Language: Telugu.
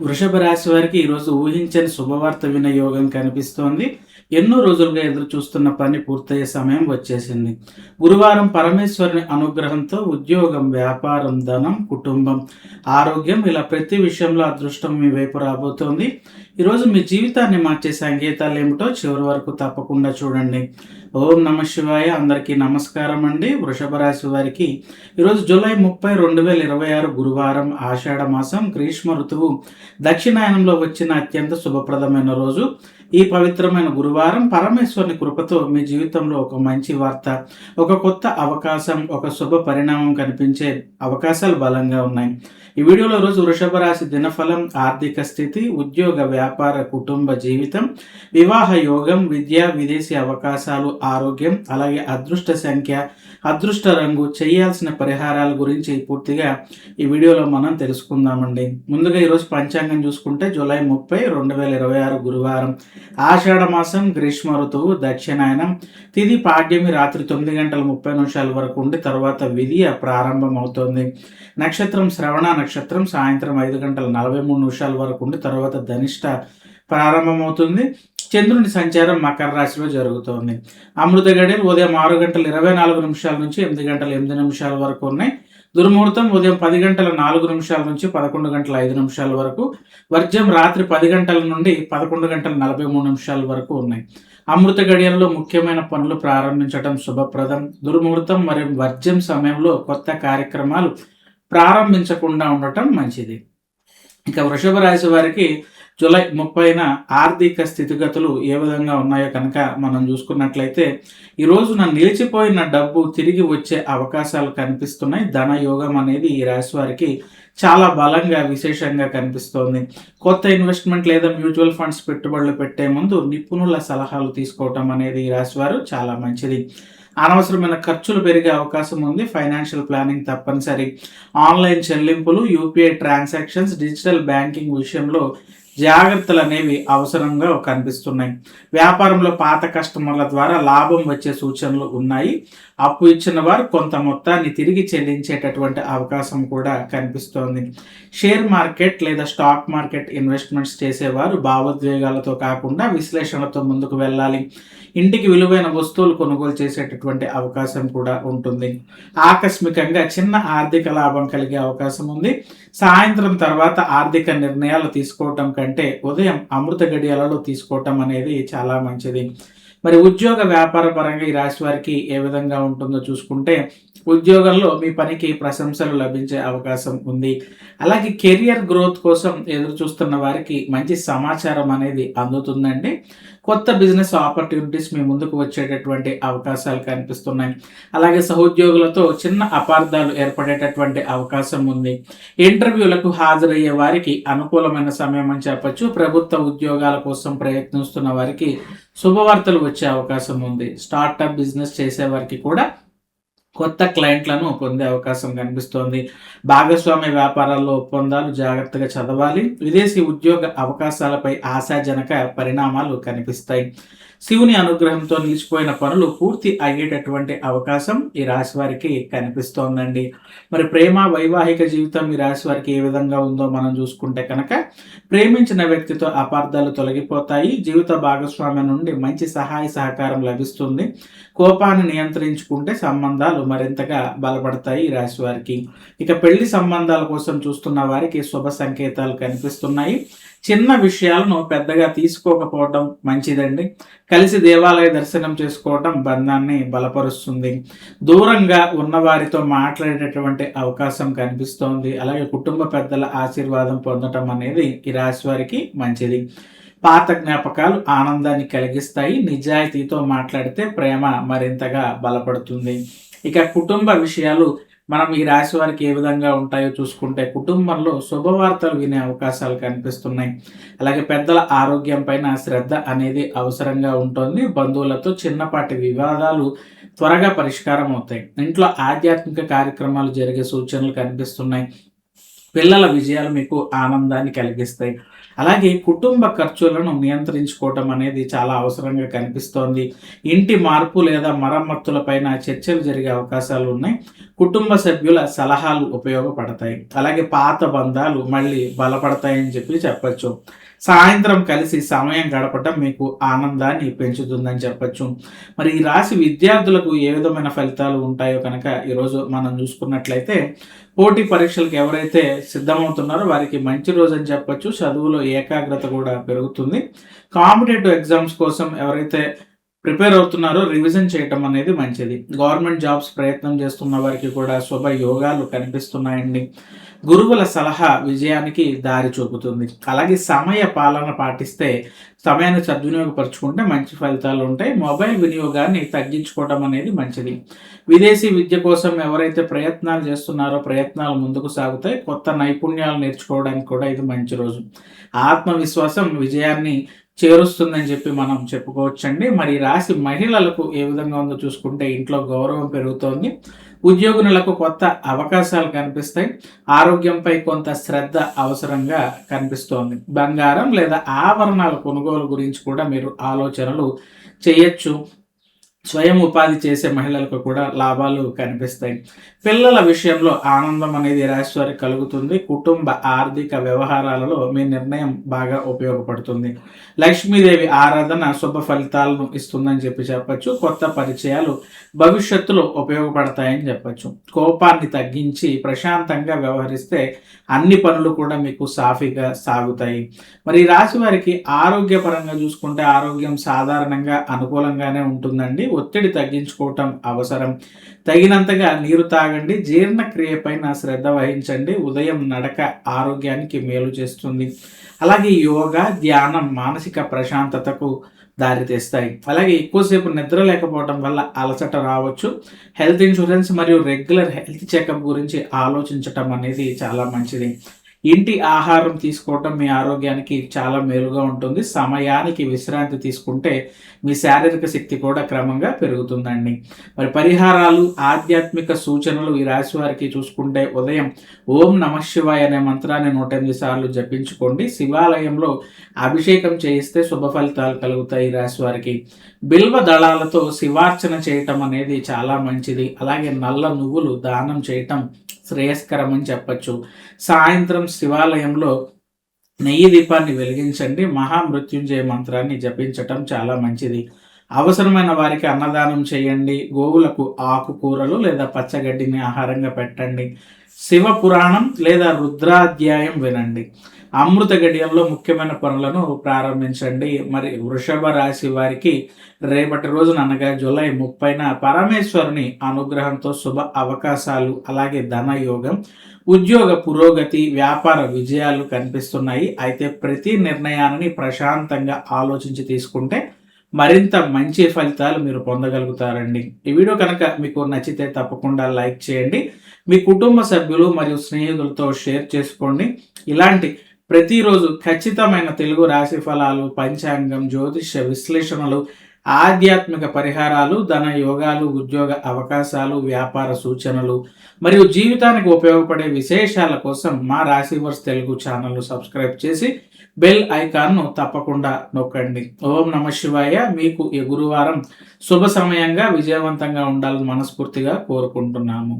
వృషభ రాశి వారికి ఈరోజు ఊహించని శుభవార్త వినే యోగం కనిపిస్తోంది. ఎన్నో రోజులుగా ఎదురు చూస్తున్న పని పూర్తయ్యే సమయం వచ్చేసింది. గురువారం పరమేశ్వరుని అనుగ్రహంతో ఉద్యోగం, వ్యాపారం, ధనం, కుటుంబం, ఆరోగ్యం ఇలా ప్రతి విషయంలో అదృష్టం మీ వైపు రాబోతోంది. ఈరోజు మీ జీవితాన్ని మార్చే సంకేతాలు ఏమిటో చివరి వరకు తప్పకుండా చూడండి. ఓం నమ శివాయ. అందరికీ నమస్కారం అండి. వృషభ రాశి వారికి ఈరోజు జూలై 30, 2026 గురువారం, ఆషాఢ మాసం, గ్రీష్మ ఋతువు దక్షిణాయనంలో వచ్చిన అత్యంత శుభప్రదమైన రోజు. ఈ పవిత్రమైన గురువారం పరమేశ్వరుని కృపతో మీ జీవితంలో ఒక మంచి వార్త, ఒక కొత్త అవకాశం, ఒక శుభ పరిణామం కనిపించే అవకాశాలు బలంగా ఉన్నాయి. ఈ వీడియోలో రోజు వృషభ రాశి దినఫలం, ఆర్థిక స్థితి, ఉద్యోగ, వ్యాపార, కుటుంబ జీవితం, వివాహ యోగం, విద్య, విదేశీ అవకాశాలు, ఆరోగ్యం, అలాగే అదృష్ట సంఖ్య, అదృష్ట రంగు, చేయాల్సిన పరిహారాల గురించి పూర్తిగా ఈ వీడియోలో మనం తెలుసుకుందామండి. ముందుగా ఈరోజు పంచాంగం చూసుకుంటే జూలై 30, 2026 గురువారం, ఆషాఢ మాసం, గ్రీష్మ ఋతువు దక్షిణాయనం, తిథి పాడ్యమి రాత్రి 9:30 వరకు ఉండి తర్వాత విధియ ప్రారంభం అవుతోంది. నక్షత్రం శ్రవణ నక్షత్రం సాయంత్రం 5:43 వరకు ఉండి తర్వాత ధనిష్ట ప్రారంభమవుతుంది. చంద్రుని సంచారం మకర రాశిలో జరుగుతోంది. అమృత గడియలు ఉదయం 6:24 నుంచి 8:08 వరకు ఉన్నాయి. దుర్ముహూర్తం ఉదయం 10:04 నుంచి 11:05 వరకు, వర్జ్యం రాత్రి 10 గంటల నుండి 11:43 వరకు ఉన్నాయి. అమృత గడియల్లో ముఖ్యమైన పనులు ప్రారంభించడం శుభప్రదం. దుర్ముహూర్తం మరియు వర్జ్యం సమయంలో కొత్త కార్యక్రమాలు ప్రారంభించకుండా ఉండటం మంచిది. ఇక వృషభ రాశి వారికి జూలై 30న ఆర్థిక స్థితిగతులు ఏ విధంగా ఉన్నాయో కనుక మనం చూసుకున్నట్లయితే, ఈ రోజున నిలిచిపోయిన డబ్బు తిరిగి వచ్చే అవకాశాలు కనిపిస్తున్నాయి. ధన యోగం అనేది ఈ రాశి వారికి చాలా బలంగా విశేషంగా కనిపిస్తోంది. కొత్త ఇన్వెస్ట్మెంట్ లేదా మ్యూచువల్ ఫండ్స్ పెట్టుబడులు పెట్టే ముందు నిపుణుల సలహాలు తీసుకోవటం అనేది ఈ రాశి వారు చాలా మంచిది. అనవసరమైన ఖర్చులు పెరిగే అవకాశం ఉంది. ఫైనాన్షియల్ ప్లానింగ్ తప్పనిసరి. ఆన్లైన్ చెల్లింపులు, యూపీఐ ట్రాన్సాక్షన్స్, డిజిటల్ బ్యాంకింగ్ విషయంలో జాగ్రత్తలు అనేవి అవసరంగా కనిపిస్తున్నాయి. వ్యాపారంలో పాత కస్టమర్ల ద్వారా లాభం వచ్చే సూచనలు ఉన్నాయి. అప్పు ఇచ్చిన వారు కొంత మొత్తాన్ని తిరిగి చెల్లించేటటువంటి అవకాశం కూడా కనిపిస్తోంది. షేర్ మార్కెట్ లేదా స్టాక్ మార్కెట్ ఇన్వెస్ట్మెంట్స్ చేసేవారు భావోద్వేగాలతో కాకుండా విశ్లేషణతో ముందుకు వెళ్ళాలి. ఇంటికి విలువైన వస్తువులు కొనుగోలు చేసేటటువంటి అవకాశం కూడా ఉంటుంది. ఆకస్మికంగా చిన్న ఆర్థిక లాభం కలిగే అవకాశం ఉంది. సాయంత్రం తర్వాత ఆర్థిక నిర్ణయాలు తీసుకోవటం కంటే ఉదయం అమృత గడియలలో తీసుకోవటం అనేది చాలా మంచిది. మరి ఉద్యోగ వ్యాపార పరంగా ఈ రాశి వారికి ఏ విధంగా ఉంటుందో చూసుకుంటే, ఉద్యోగంలో మీ పనికి ప్రశంసలు లభించే అవకాశం ఉంది. అలాగే కెరియర్ గ్రోత్ కోసం ఎదురు చూస్తున్న వారికి మంచి సమాచారం అనేది అందుతుందండి. కొత్త బిజినెస్ ఆపర్చునిటీస్ మీ ముందుకు వచ్చేటటువంటి అవకాశాలు కనిపిస్తున్నాయి. అలాగే సహోద్యోగులతో చిన్న అపార్థాలు ఏర్పడేటటువంటి అవకాశం ఉంది. ఇంటర్వ్యూలకు హాజరయ్యే వారికి అనుకూలమైన సమయం అని చెప్పొచ్చు. ప్రభుత్వ ఉద్యోగాల కోసం ప్రయత్నిస్తున్న వారికి శుభవార్తలు వచ్చే అవకాశం ఉంది. స్టార్టప్ బిజినెస్ చేసే వారికి కూడా కొత్త క్లయింట్లను పొందే అవకాశం కనిపిస్తోంది. భాగస్వామ్య వ్యాపారాల్లో ఒప్పందాలు జాగ్రత్తగా చదవాలి. విదేశీ ఉద్యోగ అవకాశాలపై ఆశాజనక పరిణామాలు కనిపిస్తాయి. శివుని అనుగ్రహంతో నిలిచిపోయిన పనులు పూర్తి అయ్యేటటువంటి అవకాశం ఈ రాశి వారికి కనిపిస్తోందండి. మరి ప్రేమ, వైవాహిక జీవితం ఈ రాశి వారికి ఏ విధంగా ఉందో మనం చూసుకుంటే కనుక, ప్రేమించిన వ్యక్తితో అపార్థాలు తొలగిపోతాయి. జీవిత భాగస్వామ్యం నుండి మంచి సహాయ సహకారం లభిస్తుంది. కోపాన్ని నియంత్రించుకుంటే సంబంధాలు మరింతగా బలపడతాయి ఈ రాశి వారికి. ఇక పెళ్లి సంబంధాల కోసం చూస్తున్న వారికి శుభ సంకేతాలు కనిపిస్తున్నాయి. చిన్న విషయాలను పెద్దగా తీసుకోకపోవడం మంచిదండి. కలిసి దేవాలయ దర్శనం చేసుకోవడం బంధాన్ని బలపరుస్తుంది. దూరంగా ఉన్నవారితో మాట్లాడేటటువంటి అవకాశం కనిపిస్తోంది. అలాగే కుటుంబ పెద్దల ఆశీర్వాదం పొందడం అనేది ఈ రాశి వారికి మంచిది. పాత జ్ఞాపకాలు ఆనందాన్ని కలిగిస్తాయి. నిజాయితీతో మాట్లాడితే ప్రేమ మరింతగా బలపడుతుంది. ఇక కుటుంబ విషయాలు మనం ఈ రాశి వారికి ఏ విధంగా ఉంటాయో చూసుకుంటే, కుటుంబంలో శుభవార్తలు వినే అవకాశాలు కనిపిస్తున్నాయి. అలాగే పెద్దల ఆరోగ్యం పైన శ్రద్ధ అనేది అవసరంగా ఉంటుంది. బంధువులతో చిన్నపాటి వివాదాలు త్వరగా పరిష్కారం అవుతాయి. ఇంట్లో ఆధ్యాత్మిక కార్యక్రమాలు జరిగే సూచనలు కనిపిస్తున్నాయి. పిల్లల విజయాలు మీకు ఆనందాన్ని కలిగిస్తాయి. అలాగే కుటుంబ ఖర్చులను నియంత్రించుకోవటం అనేది చాలా అవసరంగా కనిపిస్తోంది. ఇంటి మార్పు లేదా మరమ్మతులపైన చర్చలు జరిగే అవకాశాలు ఉన్నాయి. కుటుంబ సభ్యుల సలహాలు ఉపయోగపడతాయి. అలాగే పాత బంధాలు మళ్ళీ బలపడతాయని చెప్పచ్చు. సాయంత్రం కలిసి సమయం గడపటం మీకు ఆనందాన్ని పెంచుతుందని చెప్పచ్చు. మరి ఈ రాశి విద్యార్థులకు ఏ విధమైన ఫలితాలు ఉంటాయో కనుక ఈరోజు మనం చూసుకున్నట్లయితే, పోటీ పరీక్షలకు ఎవరైతే సిద్ధమవుతున్నారో వారికి మంచి రోజు అని చెప్పచ్చు. చదువులో ఏకాగ్రత కూడా పెరుగుతుంది. కాంపిటేటివ్ ఎగ్జామ్స్ కోసం ఎవరైతే ప్రిపేర్ అవుతున్నారో రివిజన్ చేయటం అనేది మంచిది. గవర్నమెంట్ జాబ్స్ ప్రయత్నం చేస్తున్న వారికి కూడా శుభ యోగాలు కనిపిస్తున్నాయండి. గురువుల సలహా విజయానికి దారి చూపుతుంది. అలాగే సమయ పాలన పాటిస్తే, సమయాన్ని సద్వినియోగపరుచుకుంటే మంచి ఫలితాలు ఉంటాయి. మొబైల్ వినియోగాన్ని తగ్గించుకోవడం అనేది మంచిది. విదేశీ విద్య కోసం ఎవరైతే ప్రయత్నాలు చేస్తున్నారో ప్రయత్నాలు ముందుకు సాగుతాయి. కొత్త నైపుణ్యాలు నేర్చుకోవడానికి కూడా ఇది మంచి రోజు. ఆత్మవిశ్వాసం విజయాన్ని చేరుస్తుందని చెప్పి మనం చెప్పుకోవచ్చండి. మరి రాశి మహిళలకు ఏ విధంగా ఉందో చూసుకుంటే, ఇంట్లో గౌరవం పెరుగుతోంది. ఉద్యోగులకు కొత్త అవకాశాలు కనిపిస్తాయి. ఆరోగ్యంపై కొంత శ్రద్ధ అవసరంగా కనిపిస్తోంది. బంగారం లేదా ఆభరణాల కొనుగోలు గురించి కూడా మీరు ఆలోచనలు చేయొచ్చు. స్వయం ఉపాధి చేసే మహిళలకు కూడా లాభాలు కనిపిస్తాయి. పిల్లల విషయంలో ఆనందం అనేది రాశి వారికి కలుగుతుంది. కుటుంబ ఆర్థిక వ్యవహారాలలో మీ నిర్ణయం బాగా ఉపయోగపడుతుంది. లక్ష్మీదేవి ఆరాధన శుభ ఫలితాలను ఇస్తుందని చెప్పచ్చు. కొత్త పరిచయాలు భవిష్యత్తులో ఉపయోగపడతాయని చెప్పచ్చు. కోపాన్ని తగ్గించి ప్రశాంతంగా వ్యవహరిస్తే అన్ని పనులు కూడా మీకు సాఫీగా సాగుతాయి. మరి ఈ రాశి వారికి ఆరోగ్యపరంగా చూసుకుంటే, ఆరోగ్యం సాధారణంగా అనుకూలంగానే ఉంటుందండి. ఒత్తిడి తగ్గించుకోవటం అవసరం. తగినంతగా నీరు తాగండి. జీర్ణక్రియ పైన శ్రద్ధ వహించండి. ఉదయం నడక ఆరోగ్యానికి మేలు చేస్తుంది. అలాగే యోగా, ధ్యానం మానసిక ప్రశాంతతకు దారితీస్తాయి. అలాగే ఎక్కువసేపు నిద్ర లేకపోవడం వల్ల అలసట రావచ్చు. హెల్త్ ఇన్సూరెన్స్ మరియు రెగ్యులర్ హెల్త్ చెకప్ గురించి ఆలోచించటం అనేది చాలా మంచిది. ఇంటి ఆహారం తీసుకోవటం మీ ఆరోగ్యానికి చాలా మేలుగా ఉంటుంది. సమయానికి విశ్రాంతి తీసుకుంటే మీ శారీరక శక్తి కూడా క్రమంగా పెరుగుతుందండి. మరి పరిహారాలు, ఆధ్యాత్మిక సూచనలు ఈ రాశి వారికి చూసుకుంటే, ఉదయం ఓం నమః శివాయ అనే మంత్రాన్ని 108 సార్లు జపించుకోండి. శివాలయంలో అభిషేకం చేయిస్తే శుభ ఫలితాలు కలుగుతాయి ఈ రాశి వారికి. బిల్వ దళాలతో శివార్చన చేయటం అనేది చాలా మంచిది. అలాగే నల్ల నువ్వులు దానం చేయటం శ్రేయస్కరం అని చెప్పచ్చు. సాయంత్రం శివాలయంలో నెయ్యి దీపాన్ని వెలిగించండి. మహామృత్యుంజయ మంత్రాన్ని జపించటం చాలా మంచిది. అవసరమైన వారికి అన్నదానం చేయండి. గోవులకు ఆకుకూరలు లేదా పచ్చగడ్డిని ఆహారంగా పెట్టండి. శివ పురాణం లేదా రుద్రాధ్యాయం వినండి. అమృత గడియల్లో ముఖ్యమైన పనులను ప్రారంభించండి. మరి వృషభ రాశి వారికి రేపటి రోజున అనగా జూలై 30న పరమేశ్వరుని అనుగ్రహంతో శుభ అవకాశాలు, అలాగే ధనయోగం, ఉద్యోగ పురోగతి, వ్యాపార విజయాలు కనిపిస్తున్నాయి. అయితే ప్రతి నిర్ణయాన్ని ప్రశాంతంగా ఆలోచించి తీసుకుంటే మరింత మంచి ఫలితాలు మీరు పొందగలుగుతారండి. ఈ వీడియో కనుక మీకు నచ్చితే తప్పకుండా లైక్ చేయండి. మీ కుటుంబ సభ్యులు మరియు స్నేహితులతో షేర్ చేసుకోండి. ఇలాంటి ప్రతిరోజు ఖచ్చితమైన తెలుగు రాశి ఫలాలు, పంచాంగం, జ్యోతిష్య విశ్లేషణలు, ఆధ్యాత్మిక పరిహారాలు, ధన యోగాలు, ఉద్యోగ అవకాశాలు, వ్యాపార సూచనలు మరియు జీవితానికి ఉపయోగపడే విశేషాల కోసం మా రాశివర్స్ తెలుగు ఛానల్ను సబ్స్క్రైబ్ చేసి బెల్ ఐకాన్ను తప్పకుండా నొక్కండి. ఓం నమః శివాయ. మీకు ఈ గురువారం శుభ సమయంగా విజయవంతంగా ఉండాలని మనస్ఫూర్తిగా కోరుకుంటున్నాము.